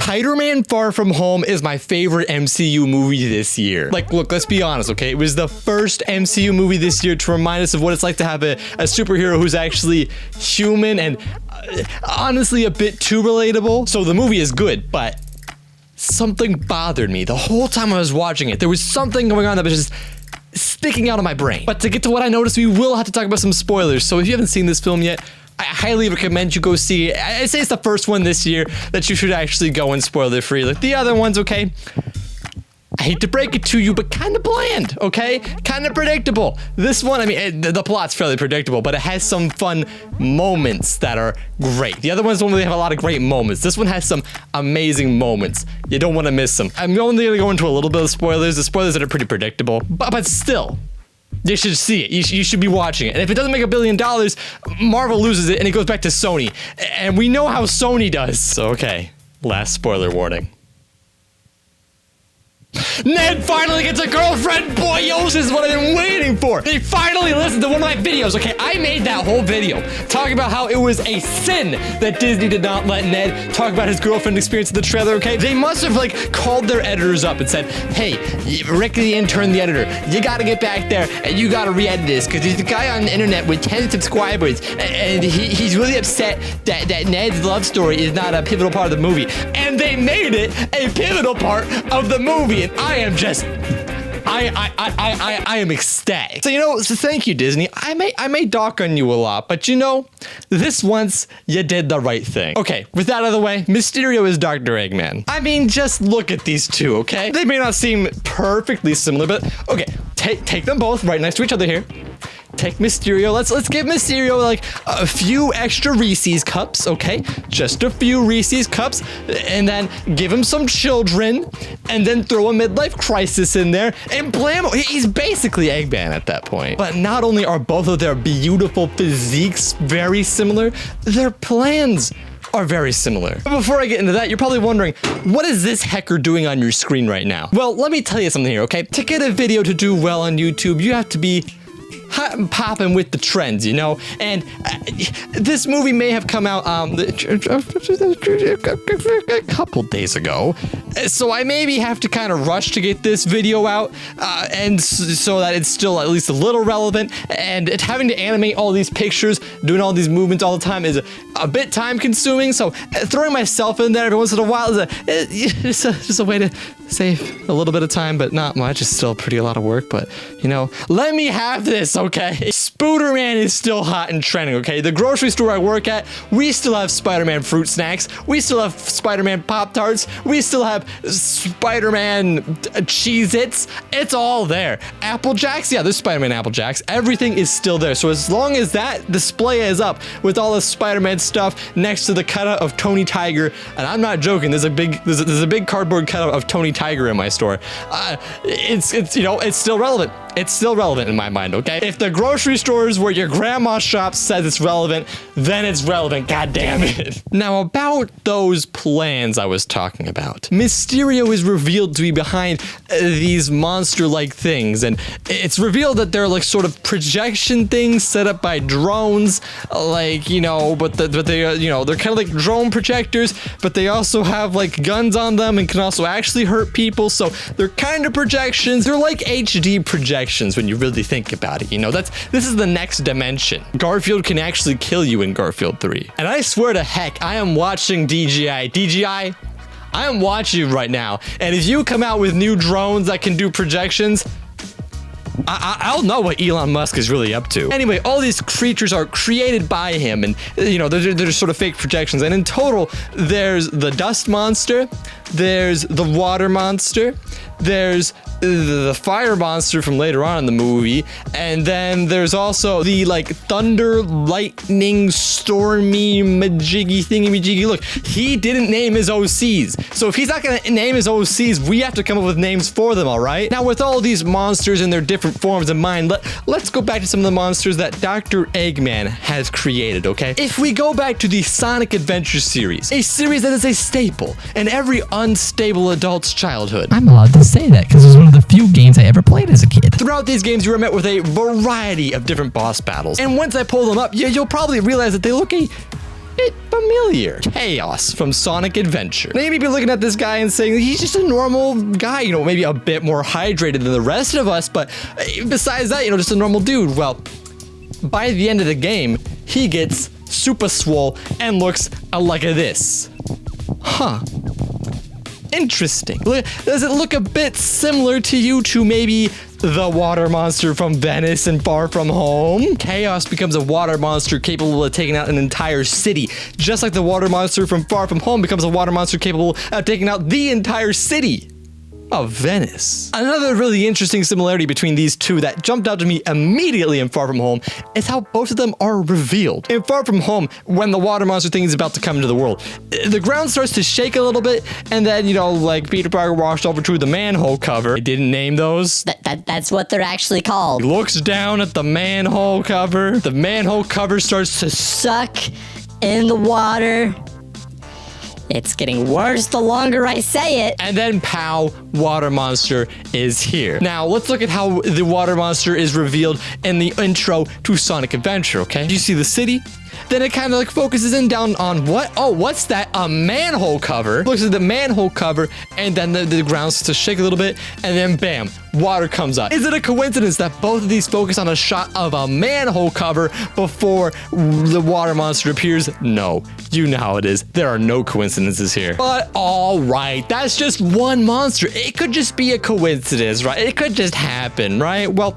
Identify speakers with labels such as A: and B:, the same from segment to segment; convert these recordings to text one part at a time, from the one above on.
A: Spiderman Far From Home is my favorite MCU movie this year. Like, look, let's be honest, okay? It was the first MCU movie this year to remind us of what it's like to have a superhero who's actually human and honestly a bit too relatable. So the movie is good, but something bothered me the whole time I was watching it. There was something going on that was just sticking out of my brain. But to get to what I noticed, we will have to talk about some spoilers. So if you haven't seen this film yet, I highly recommend you go see it. I say it's the first one this year that you should actually go and spoiler free. Like the other ones, okay? I hate to break it to you, but kind of bland, okay? Kind of predictable. This one, I mean, the plot's fairly predictable, but it has some fun moments that are great. The other ones don't really have a lot of great moments. This one has some amazing moments. You don't want to miss them. I'm only going to go into a little bit of spoilers. The spoilers that are pretty predictable, but still, you should see it. You should be watching it. And if it doesn't make $1 billion, Marvel loses it and it goes back to Sony. And we know how Sony does. So, okay, last spoiler warning. Ned finally gets a girlfriend. Boyos is what I've been waiting for. They finally listened to one of my videos. Okay, I made that whole video talking about how it was a sin that Disney did not let Ned talk about his girlfriend experience in the trailer, okay? They must have like called their editors up and said, hey, Rick the intern, the editor, you gotta get back there and you gotta re-edit this because there's a guy on the internet with 10 subscribers and he's really upset that Ned's love story is not a pivotal part of the movie. And they made it a pivotal part of the movie. And I am just, I am ecstatic. So, you know, so thank you, Disney. I may dock on you a lot, but you know, this once you did the right thing. Okay, with that out of the way, Mysterio is Dr. Eggman. I mean, just look at these two, okay? They may not seem perfectly similar, but okay, take them both right next to each other here. Take Mysterio. Let's give Mysterio like a few extra Reese's cups, okay? Just a few Reese's cups, and then give him some children, and then throw a midlife crisis in there, and blammo, he's basically Eggman at that point. But not only are both of their beautiful physiques very similar, their plans are very similar. But before I get into that, you're probably wondering, what is this hecker doing on your screen right now? Well, let me tell you something here, okay? To get a video to do well on YouTube, you have to be hot and popping with the trends, you know? And this movie may have come out a couple days ago, so I maybe have to kind of rush to get this video out, and so that it's still at least a little relevant. And having to animate all these pictures, doing all these movements all the time is a bit time consuming, so throwing myself in there every once in a while is just a way to save a little bit of time, but not much. It's still a lot of work, but you know, let me have this, okay? Spiderman is still hot and trending, okay? The grocery store I work at, we still have Spider-Man fruit snacks. We still have Spider-Man Pop-Tarts. We still have Spider-Man Cheez-Its. It's all there. Apple Jacks, yeah, there's Spider-Man Apple Jacks. Everything is still there. So as long as that display is up with all the Spider-Man stuff next to the cutout of Tony Tiger, and I'm not joking, there's a big cardboard cutout of Tony Tiger in my store. It's you know, it's still relevant. It's still relevant in my mind, okay? If the grocery stores where your grandma shops says it's relevant, then it's relevant, god damn it. Now about those plans I was talking about. Mysterio is revealed to be behind these monster-like things, and it's revealed that they're like sort of projection things set up by drones, like, you know, but they, you know, they're kind of like drone projectors, but they also have like guns on them and can also actually hurt people, so they're kind of projections. They're like HD projections when you really think about it, you know, this is the next dimension. Garfield can actually kill you in Garfield 3. And I swear to heck, I am watching DJI, I am watching you right now, and if you come out with new drones that can do projections, I'll know what Elon Musk is really up to. Anyway, all these creatures are created by him, and you know, they're sort of fake projections, and in total, there's the dust monster, there's the water monster, there's the fire monster from later on in the movie, and then there's also the like thunder, lightning, stormy, majiggy thingy-majiggy. Look, he didn't name his OCs, so if he's not gonna name his OCs, we have to come up with names for them, all right? Now, with all these monsters and their different forms in mind, let's go back to some of the monsters that Dr. Eggman has created, okay? If we go back to the Sonic Adventure series, a series that is a staple in every unstable adult's childhood.
B: I'm allowed to say that because it was one of the few games I ever played as a kid.
A: Throughout these games, you are met with a variety of different boss battles, and once I pull them up, you'll probably realize that they look a bit familiar. Chaos from Sonic Adventure. Now you may be looking at this guy and saying he's just a normal guy, you know, maybe a bit more hydrated than the rest of us, but besides that, you know, just a normal dude. Well, by the end of the game, he gets super swole and looks like this. Huh. Interesting. Does it look a bit similar to you to maybe the water monster from Venice and Far From Home? Chaos becomes a water monster capable of taking out an entire city, just like the water monster from Far From Home becomes a water monster capable of taking out the entire city of Venice. Another really interesting similarity between these two that jumped out to me immediately in Far From Home is how both of them are revealed. In Far From Home, when the water monster thing is about to come into the world, the ground starts to shake a little bit, and then, you know, like Peter Parker walks over to the manhole cover. I didn't name those.
C: That's what they're actually called.
A: He looks down at the manhole cover. The manhole cover starts to
C: Suck in the water. It's getting worse the longer I say it.
A: And then pow, water monster is here. Now let's look at how the water monster is revealed in the intro to Sonic Adventure, okay? You see the city? Then it kind of like focuses in down on what? Oh, what's that? A manhole cover. Looks at the manhole cover, and then the ground starts to shake a little bit, and then bam, water comes out. Is it a coincidence that both of these focus on a shot of a manhole cover before the water monster appears? No, you know how it is. There are no coincidences here. But all right, that's just one monster. It could just be a coincidence, right? It could just happen, right? Well,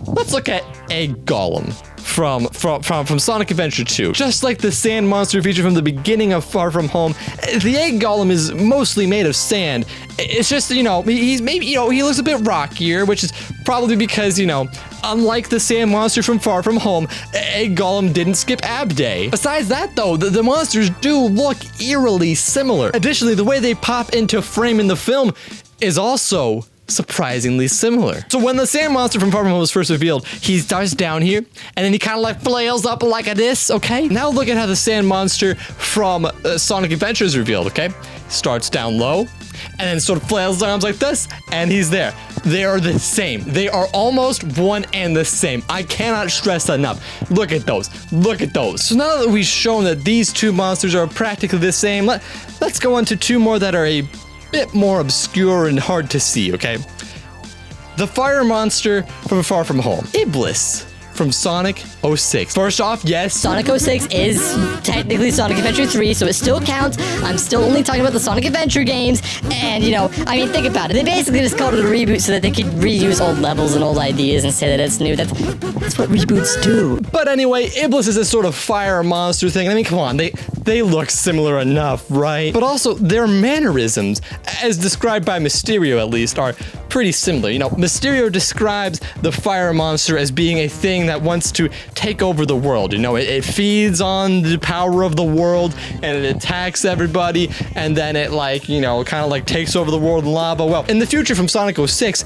A: let's look at Egg Golem from Sonic Adventure 2. Just like the sand monster featured from the beginning of Far From Home, the Egg Golem is mostly made of sand. It's just, you know, he's maybe, you know, he looks a bit rockier, which is probably because, you know, unlike the sand monster from Far From Home, Egg Golem didn't skip Ab Day. Besides that, though, the monsters do look eerily similar. Additionally, the way they pop into frame in the film is also surprisingly similar. So when the sand monster from Far From Home was first revealed, he starts down here, and then he kind of like flails up like this, okay? Now look at how the sand monster from Sonic Adventure is revealed, okay? Starts down low, and then sort of flails down like this, and he's there. They are the same. They are almost one and the same. I cannot stress that enough. Look at those. Look at those. So now that we've shown that these two monsters are practically the same, let's go on to two more that are a bit more obscure and hard to see, okay? The fire monster from Far From Home. Iblis from Sonic 06. First off, yes.
C: Sonic 06 is technically Sonic Adventure 3, so it still counts. I'm still only talking about the Sonic Adventure games. And, you know, I mean, think about it. They basically just called it a reboot so that they could reuse old levels and old ideas and say that it's new. That's what reboots do.
A: But anyway, Iblis is this sort of fire monster thing. I mean, come on, they look similar enough, right? But also, their mannerisms, as described by Mysterio at least, are pretty similar. You know, Mysterio describes the fire monster as being a thing that wants to take over the world. You know, it feeds on the power of the world, and it attacks everybody, and then it, like, you know, kind of like takes over the world in lava. Well, in the future from Sonic 06,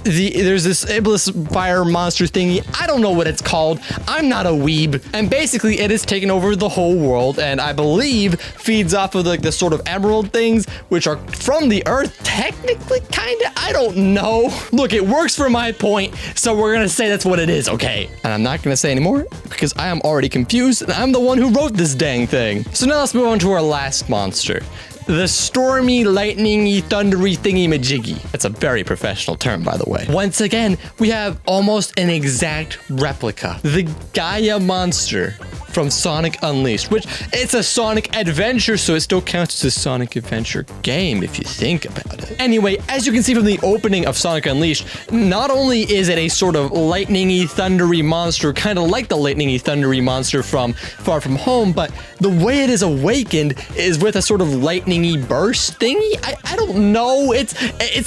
A: there's this Iblis fire monster thingy. I don't know what it's called. I'm not a weeb. And basically, it has taken over the whole world, and I believe feeds off of like the sort of emerald things, which are from the earth, technically, kinda. I don't know. Look, it works for my point, so we're gonna say that's what it is, okay? And I'm not gonna say anymore because I am already confused, and I'm the one who wrote this dang thing. So now let's move on to our last monster. The stormy, lightningy, thundery thingy-majiggy. That's a very professional term, by the way. Once again, we have almost an exact replica. The Gaia monster from Sonic Unleashed, which it's a Sonic Adventure, so it still counts as a Sonic Adventure game if you think about it. Anyway, as you can see from the opening of Sonic Unleashed, not only is it a sort of lightningy, thundery monster, kind of like the lightningy, thundery monster from Far From Home, but the way it is awakened is with a sort of lightningy burst thingy. I don't know. It's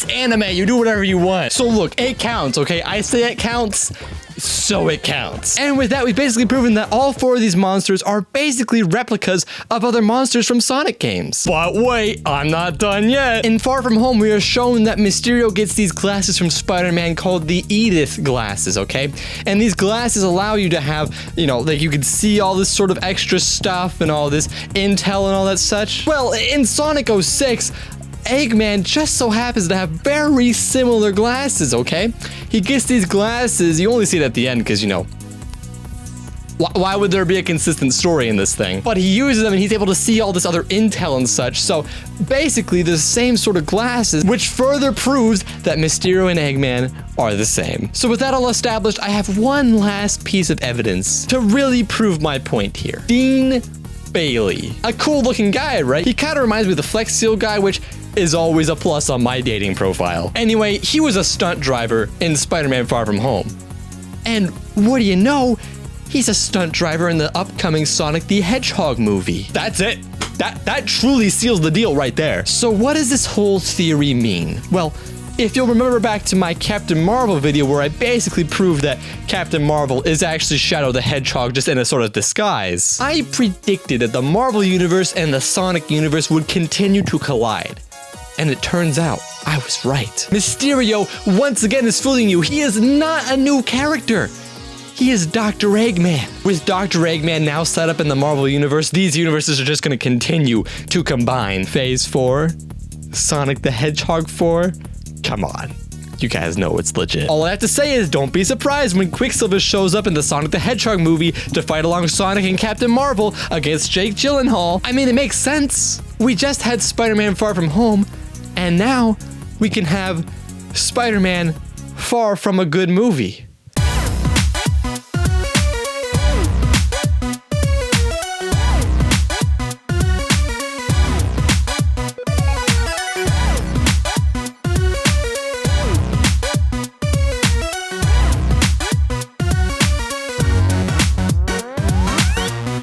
A: anime. You do whatever you want. So look, it counts, okay? I say it counts, so it counts. And with that, we've basically proven that all four of these monsters are basically replicas of other monsters from Sonic games. But wait, I'm not done yet. In Far From Home, we are shown that Mysterio gets these glasses from Spider-Man called the Edith glasses, okay? And these glasses allow you to have, you know, like you can see all this sort of extra stuff and all this intel and all that such. Well, in Sonic 06, Eggman just so happens to have very similar glasses, okay? He gets these glasses, you only see it at the end because, you know, Why would there be a consistent story in this thing? But he uses them and he's able to see all this other intel and such. So basically the same sort of glasses, which further proves that Mysterio and Eggman are the same. So with that all established, I have one last piece of evidence to really prove my point here. Dean Bailey. A cool looking guy, right? He kind of reminds me of the Flex Seal guy, which is always a plus on my dating profile. Anyway, he was a stunt driver in Spider-Man Far From Home. And what do you know? He's a stunt driver in the upcoming Sonic the Hedgehog movie. That's it. That truly seals the deal right there. So what does this whole theory mean? Well, if you'll remember back to my Captain Marvel video where I basically proved that Captain Marvel is actually Shadow the Hedgehog just in a sort of disguise, I predicted that the Marvel universe and the Sonic universe would continue to collide. And it turns out I was right. Mysterio once again is fooling you. He is not a new character. He is Dr. Eggman. With Dr. Eggman now set up in the Marvel Universe, these universes are just going to continue to combine. Phase 4, Sonic the Hedgehog 4, come on. You guys know it's legit. All I have to say is don't be surprised when Quicksilver shows up in the Sonic the Hedgehog movie to fight along Sonic and Captain Marvel against Jake Gyllenhaal. I mean, it makes sense. We just had Spider-Man Far From Home, and now we can have Spider-Man Far From a Good Movie.